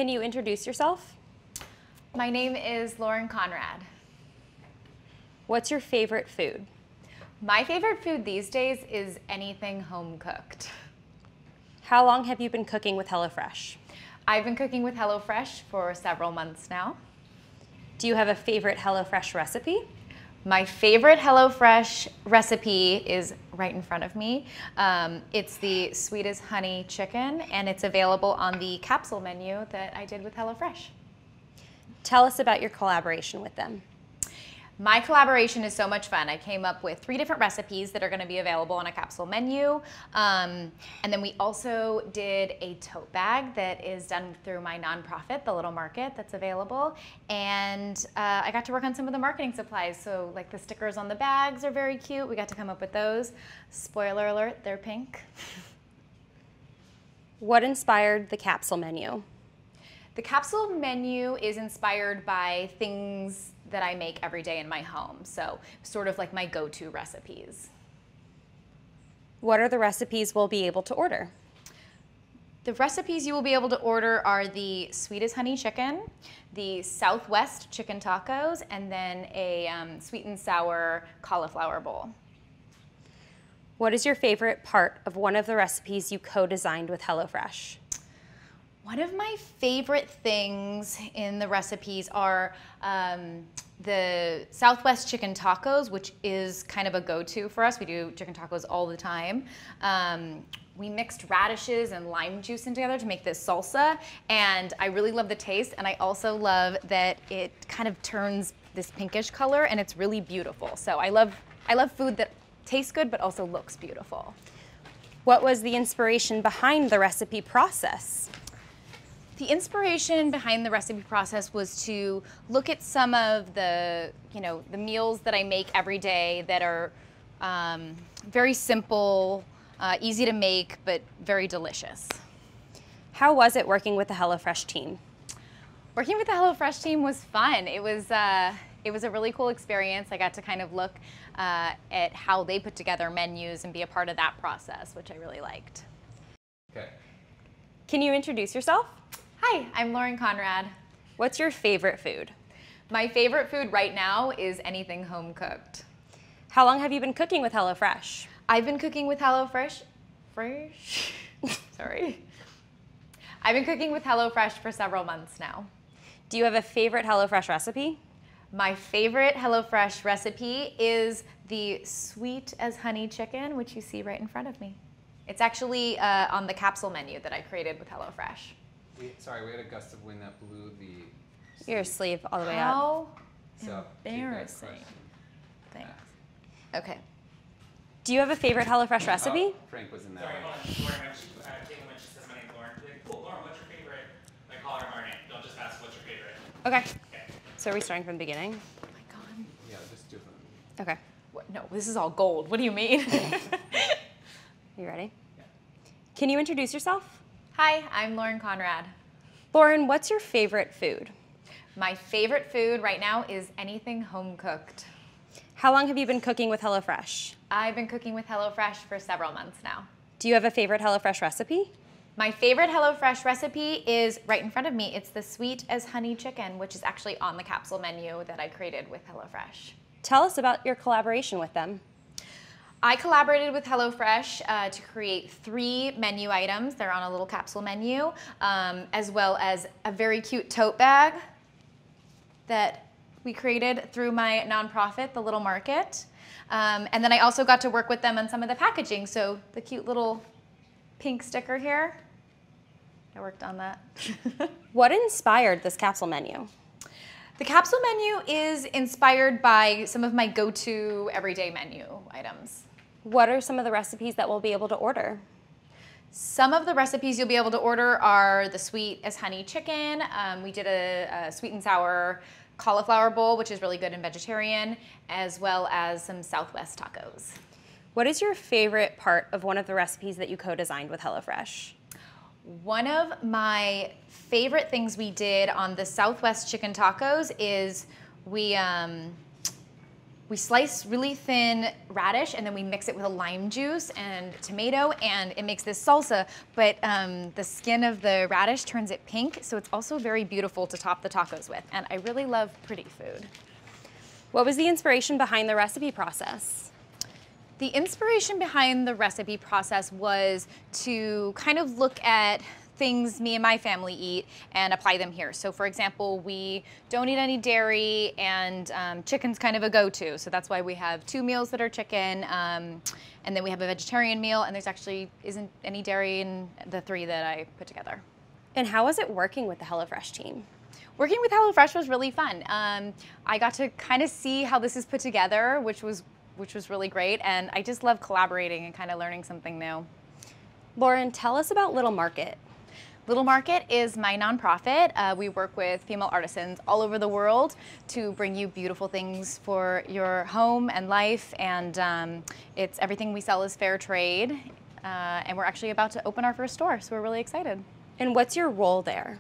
Can you introduce yourself? My name is Lauren Conrad. What's your favorite food? My favorite food these days is anything home cooked. How long have you been cooking with HelloFresh? I've been cooking with HelloFresh for several months now. Do you have a favorite HelloFresh recipe? My favorite HelloFresh recipe is right in front of me. It's the sweet as honey chicken, and it's available on the capsule menu that I did with HelloFresh. Tell us about your collaboration with them. My collaboration is so much fun. I came up with 3 different recipes that are going to be available on a capsule menu. And then we also did a tote bag that is done through my nonprofit, The Little Market, that's available. And I got to work on some of the marketing supplies. So like the stickers on the bags are very cute. We got to come up with those. Spoiler alert, they're pink. What inspired the capsule menu? The capsule menu is inspired by things that I make every day in my home. So sort of like my go-to recipes. What are the recipes we'll be able to order? The recipes you will be able to order are the sweet as honey chicken, the Southwest chicken tacos, and then a sweet and sour cauliflower bowl. What is your favorite part of one of the recipes you co-designed with HelloFresh? One of my favorite things in the recipes are the Southwest chicken tacos, which is kind of a go-to for us. We do chicken tacos all the time. We mixed radishes and lime juice in together to make this salsa, and I really love the taste, and I also love that it kind of turns this pinkish color, and it's really beautiful. So I love food that tastes good but also looks beautiful. What was the inspiration behind the recipe process? The inspiration behind the recipe process was to look at some of the, the meals that I make every day that are very simple, easy to make, but very delicious. How was it working with the HelloFresh team? Working with the HelloFresh team was fun. It was a really cool experience. I got to kind of look at how they put together menus and be a part of that process, which I really liked. Okay. Can you introduce yourself? Hi, I'm Lauren Conrad. What's your favorite food? My favorite food right now is anything home cooked. How long have you been cooking with HelloFresh? I've been cooking with HelloFresh. Sorry. I've been cooking with HelloFresh for several months now. Do you have a favorite HelloFresh recipe? My favorite HelloFresh recipe is the sweet as honey chicken, which you see right in front of me. It's actually on the capsule menu that I created with HelloFresh. Sorry, we had a gust of wind that blew the Your sleeve all the way up. How So, embarrassing. keep that Thanks. question. Okay. Do you have a favorite HelloFresh recipe? Oh, Frank was in that Sorry, one. hold on. Lauren, when she says my name's Lauren, be like, cool, Lauren, what's your favorite? Like, call her by her name. Don't just ask what's your favorite. Okay. Okay. So are we starting from the beginning? Oh my God. Yeah, just do it. Okay. What? No, this is all gold. What do you mean? You ready? Yeah. Can you introduce yourself? Hi, I'm Lauren Conrad. Lauren, what's your favorite food? My favorite food right now is anything home cooked. How long have you been cooking with HelloFresh? I've been cooking with HelloFresh for several months now. Do you have a favorite HelloFresh recipe? My favorite HelloFresh recipe is right in front of me. It's the sweet as honey chicken, which is actually on the capsule menu that I created with HelloFresh. Tell us about your collaboration with them. I collaborated with HelloFresh to create 3 menu items. They're on a little capsule menu, as well as a very cute tote bag that we created through my nonprofit, The Little Market. And then I also got to work with them on some of the packaging. So the cute little pink sticker here, I worked on that. What inspired this capsule menu? The capsule menu is inspired by some of my go-to everyday menu items. What are some of the recipes that we'll be able to order? Some of the recipes you'll be able to order are the sweet as honey chicken. We did a sweet and sour cauliflower bowl, which is really good and vegetarian, as well as some Southwest tacos. What is your favorite part of one of the recipes that you co-designed with HelloFresh? One of my favorite things we did on the Southwest chicken tacos is we We slice really thin radish and then we mix it with a lime juice and tomato, and it makes this salsa, but the skin of the radish turns it pink, so it's also very beautiful to top the tacos with, and I really love pretty food. What was the inspiration behind the recipe process? The inspiration behind the recipe process was to kind of look at things me and my family eat and apply them here. So for example, we don't eat any dairy, and chicken's kind of a go-to. So that's why we have 2 meals that are chicken, and then we have a vegetarian meal, and there's actually isn't any dairy in the 3 that I put together. And how was it working with the HelloFresh team? Working with HelloFresh was really fun. I got to kind of see how this is put together, which was really great, and I just love collaborating and kind of learning something new. Lauren, tell us about Little Market. Little Market is my nonprofit. We work with female artisans all over the world to bring you beautiful things for your home and life, and it's everything we sell is fair trade, and we're actually about to open our first store, so we're really excited. And what's your role there?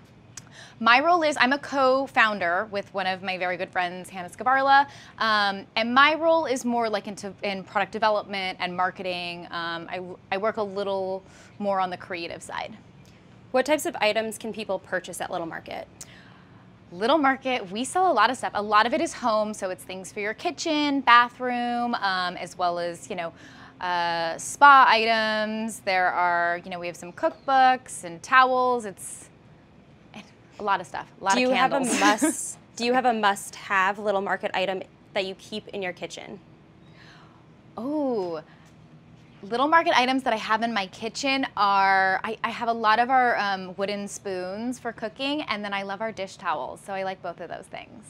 My role is I'm a co-founder with one of my very good friends, Hannah Scavarla, and my role is more like in product development and marketing. I work a little more on the creative side. What types of items can people purchase at Little Market? Little Market, we sell a lot of stuff. A lot of it is home, so it's things for your kitchen, bathroom, as well as, you know, spa items. There are, you know, we have some cookbooks and towels. It's a lot of stuff, a lot of candles. Do you have a must-have Little Market item that you keep in your kitchen? Oh, Little Market items that I have in my kitchen are, I have a lot of our wooden spoons for cooking, and then I love our dish towels, so I like both of those things.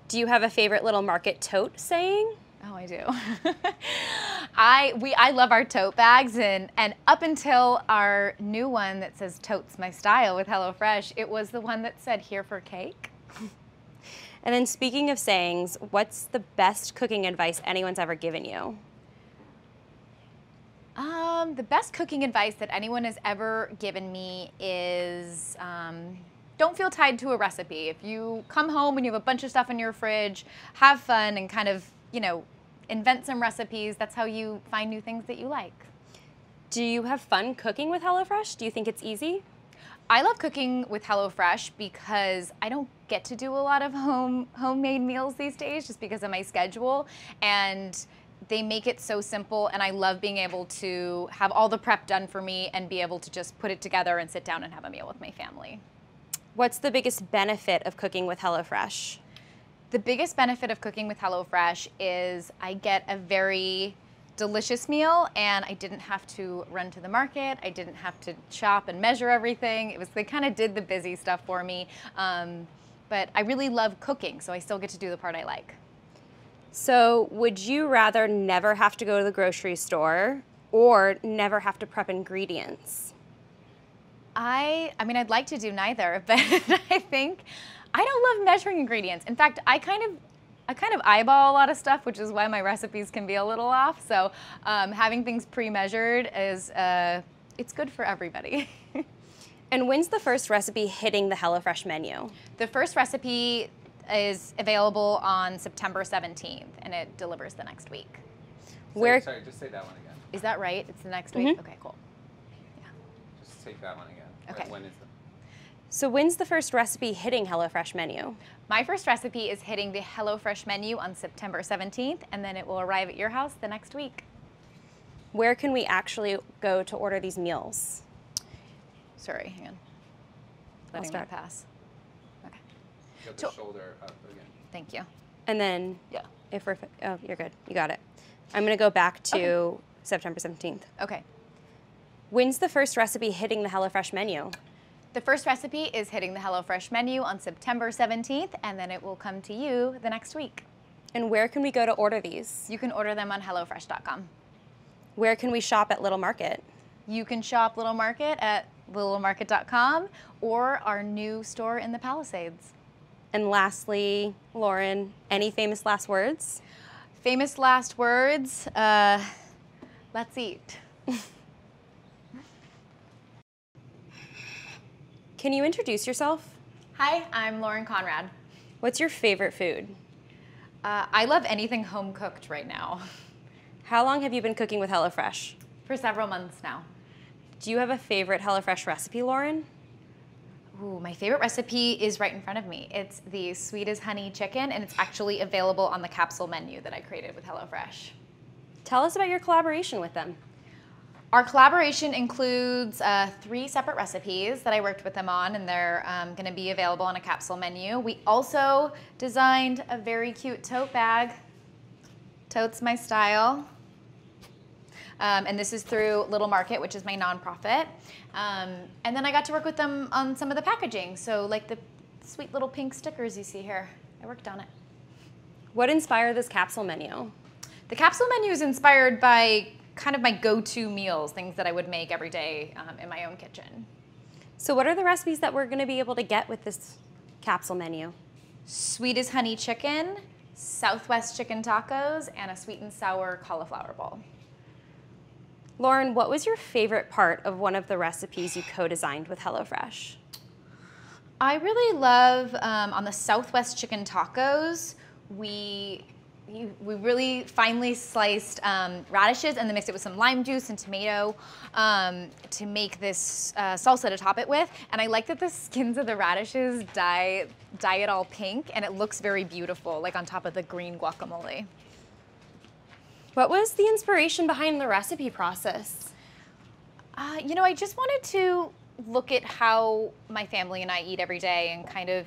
Do you have a favorite Little Market tote saying? Oh, I do. I love our tote bags, and up until our new one that says "Totes My Style" with HelloFresh, it was the one that said "Here for Cake." And then speaking of sayings, what's the best cooking advice anyone's ever given you? The best cooking advice that anyone has ever given me is don't feel tied to a recipe. If you come home and you have a bunch of stuff in your fridge, have fun and kind of, you know, invent some recipes. That's how you find new things that you like. Do you have fun cooking with HelloFresh? Do you think it's easy? I love cooking with HelloFresh because I don't get to do a lot of homemade meals these days just because of my schedule, and they make it so simple, and I love being able to have all the prep done for me and be able to just put it together and sit down and have a meal with my family. What's the biggest benefit of cooking with HelloFresh? The biggest benefit of cooking with HelloFresh is I get a very delicious meal, and I didn't have to run to the market. I didn't have to shop and measure everything. They kind of did the busy stuff for me, but I really love cooking, so I still get to do the part I like. So would you rather never have to go to the grocery store or never have to prep ingredients? I mean, I'd like to do neither, but I think I don't love measuring ingredients. In fact, I kind of eyeball a lot of stuff, which is why my recipes can be a little off. So having things pre-measured is it's good for everybody. And when's the first recipe hitting the HelloFresh menu? The first recipe is available on September 17th, and it delivers the next week. Sorry, just say that one again. Is that right? It's the next week? Okay, cool. Yeah. Just take that one again. Okay. When is it? So when's the first recipe hitting HelloFresh menu? My first recipe is hitting the HelloFresh menu on September 17th, and then it will arrive at your house the next week. Where can we actually go to order these meals? Sorry, hang on. Letting that pass. Okay. Get the shoulder up again. Thank you. And then, Yeah. if we're, oh, you're good. You got it. I'm going to go back to September 17th. Okay. When's the first recipe hitting the HelloFresh menu? The first recipe is hitting the HelloFresh menu on September 17th, and then it will come to you the next week. And where can we go to order these? You can order them on HelloFresh.com. Where can we shop at Little Market? You can shop Little Market at littlemarket.com or our new store in the Palisades. And lastly, Lauren, any famous last words? Famous last words, let's eat. Can you introduce yourself? Hi, I'm Lauren Conrad. What's your favorite food? I love anything home cooked right now. How long have you been cooking with HelloFresh? For several months now. Do you have a favorite HelloFresh recipe, Lauren? Ooh, my favorite recipe is right in front of me. It's the sweet as honey chicken, and it's actually available on the capsule menu that I created with HelloFresh. Tell us about your collaboration with them. Our collaboration includes 3 separate recipes that I worked with them on, and they're going to be available on a capsule menu. We also designed a very cute tote bag. Totes my style. And this is through Little Market, which is my nonprofit. And then I got to work with them on some of the packaging. So like the sweet little pink stickers you see here, I worked on it. What inspired this capsule menu? The capsule menu is inspired by kind of my go-to meals, things that I would make every day in my own kitchen. So what are the recipes that we're going to be able to get with this capsule menu? Sweet as honey chicken, Southwest chicken tacos, and a sweet and sour cauliflower bowl. Lauren, what was your favorite part of one of the recipes you co-designed with HelloFresh? I really love on the Southwest chicken tacos, we really finely sliced radishes and then mixed it with some lime juice and tomato to make this salsa to top it with. And I like that the skins of the radishes dye it all pink, and it looks very beautiful, like on top of the green guacamole. What was the inspiration behind the recipe process? You know, I just wanted to look at how my family and I eat every day and kind of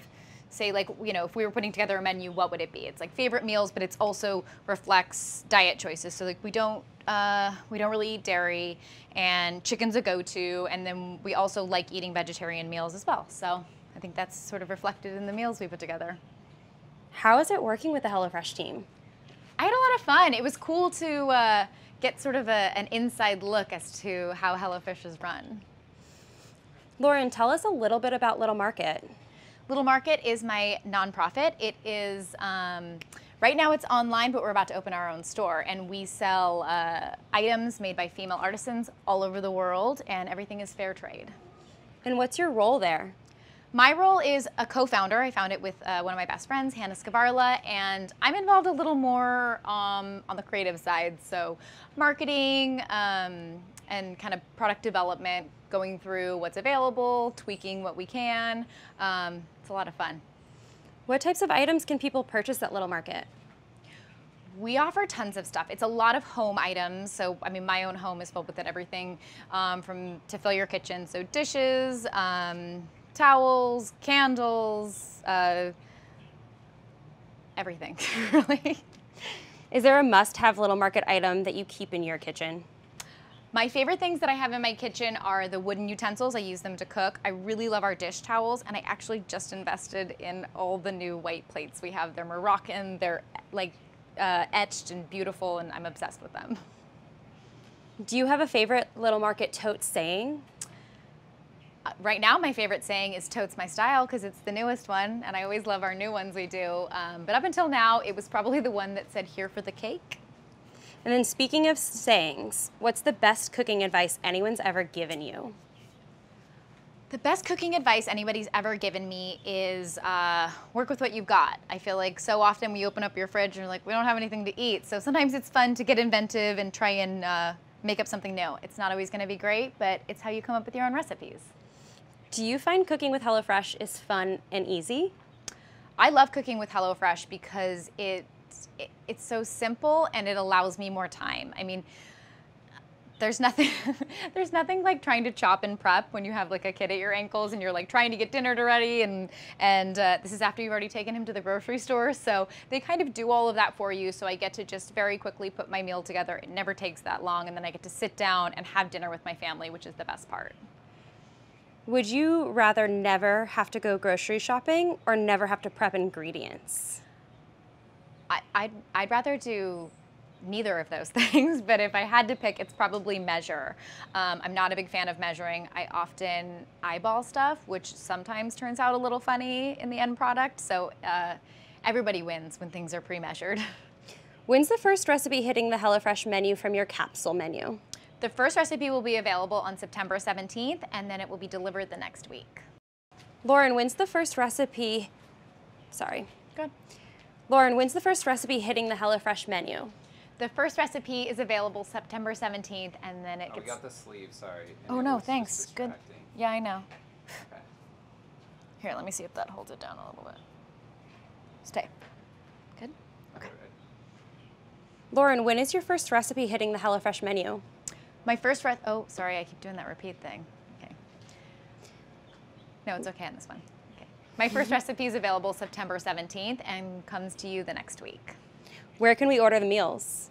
say, like, you know, if we were putting together a menu, what would it be? It's like favorite meals, but it's also reflects diet choices. So like we don't really eat dairy, and chicken's a go-to, and then we also like eating vegetarian meals as well. So I think that's sort of reflected in the meals we put together. How is it working with the HelloFresh team? I had a lot of fun. It was cool to get sort of an inside look as to how HelloFresh is run. Lauren, tell us a little bit about Little Market. Little Market is my nonprofit. It is, right now it's online, but we're about to open our own store, and we sell items made by female artisans all over the world, and everything is fair trade. And what's your role there? My role is a co-founder. I found it with one of my best friends, Hannah Scavarla, and I'm involved a little more on the creative side, so marketing and kind of product development, going through what's available, tweaking what we can. It's a lot of fun. What types of items can people purchase at Little Market? We offer tons of stuff. It's a lot of home items. So, I mean, my own home is filled with everything to fill your kitchen. So dishes, towels, candles, everything, really. Is there a must-have Little Market item that you keep in your kitchen? My favorite things that I have in my kitchen are the wooden utensils. I use them to cook. I really love our dish towels, and I actually just invested in all the new white plates we have. They're Moroccan, they're like etched and beautiful, and I'm obsessed with them. Do you have a favorite Little Market tote saying? Right now, my favorite saying is "Totes my style" because it's the newest one, and I always love our new ones we do. But up until now, it was probably the one that said "Here for the cake." And then speaking of sayings, what's the best cooking advice anyone's ever given you? The best cooking advice anybody's ever given me is work with what you've got. I feel like so often we open up your fridge and you're like, we don't have anything to eat. So sometimes it's fun to get inventive and try and make up something new. It's not always going to be great, but it's how you come up with your own recipes. Do you find cooking with HelloFresh is fun and easy? I love cooking with HelloFresh because it's so simple and it allows me more time. I mean, there's nothing like trying to chop and prep when you have like a kid at your ankles and you're like trying to get dinner ready, and this is after you've already taken him to the grocery store. So they kind of do all of that for you. So I get to just very quickly put my meal together. It never takes that long, and then I get to sit down and have dinner with my family, which is the best part. Would you rather never have to go grocery shopping or never have to prep ingredients? I'd rather do neither of those things, but if I had to pick, it's probably measure. I'm not a big fan of measuring. I often eyeball stuff, which sometimes turns out a little funny in the end product, so everybody wins when things are pre-measured. When's the first recipe hitting the HelloFresh menu from your capsule menu? The first recipe will be available on September 17th, and then it will be delivered the next week. Lauren, when's the first recipe, Lauren, when's the first recipe hitting the HelloFresh menu? The first recipe is available September 17th, and then it Oh, we gets. got the sleeve, sorry. Oh And it no, was just thanks. Good. distracting. Yeah, I know. Okay. Here, let me see if that holds it down a little bit. Stay. Good. Okay. Lauren, when is your first recipe hitting the HelloFresh menu? My first oh, sorry, I keep doing that repeat thing. Okay. No, it's okay on this one. Okay. My first recipe is available September 17th and comes to you the next week. Where can we order the meals?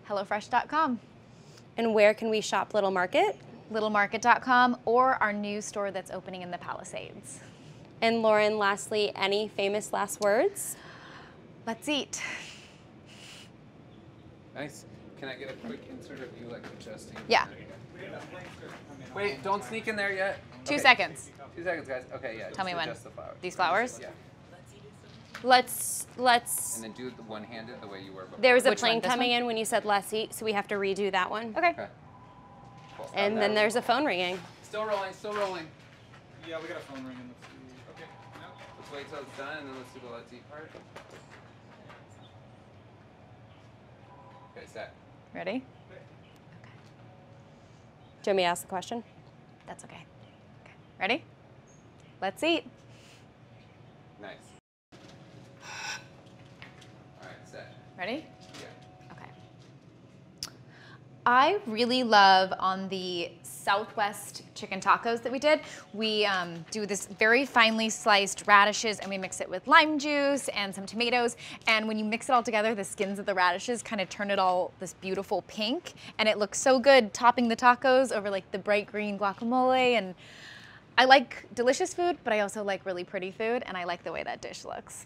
HelloFresh.com, And where can we shop Little Market? littlemarket.com, or our new store that's opening in the Palisades. And Lauren, lastly, any famous last words? Let's eat. Nice. Can I get a quick insert of you like adjusting? Yeah. Wait, don't sneak in there yet. 2 Okay. seconds. 2 seconds, guys. Okay, yeah. Tell me just when. adjust the flowers. These flowers? Yeah. Let's, And then do the one-handed the way you were before. there was a Which one? plane This coming one? in when you said let's eat, so we have to redo that one. Okay. Okay. Cool. Stop And that. then there's a phone ringing. Still rolling, still rolling. Yeah, we got a phone ringing. Let's see. Okay. No. Let's wait till it's done and then let's do the let's eat part. Okay, set. Ready? Do you want me to ask the question? That's okay. Okay. Ready? Let's eat. Nice. Alright, set. Ready? Yeah. Okay. I really love on the Southwest chicken tacos that we did. We do this very finely sliced radishes and we mix it with lime juice and some tomatoes. And when you mix it all together, the skins of the radishes kind of turn it all this beautiful pink. And it looks so good topping the tacos over like the bright green guacamole. And I like delicious food, but I also like really pretty food. And I like the way that dish looks.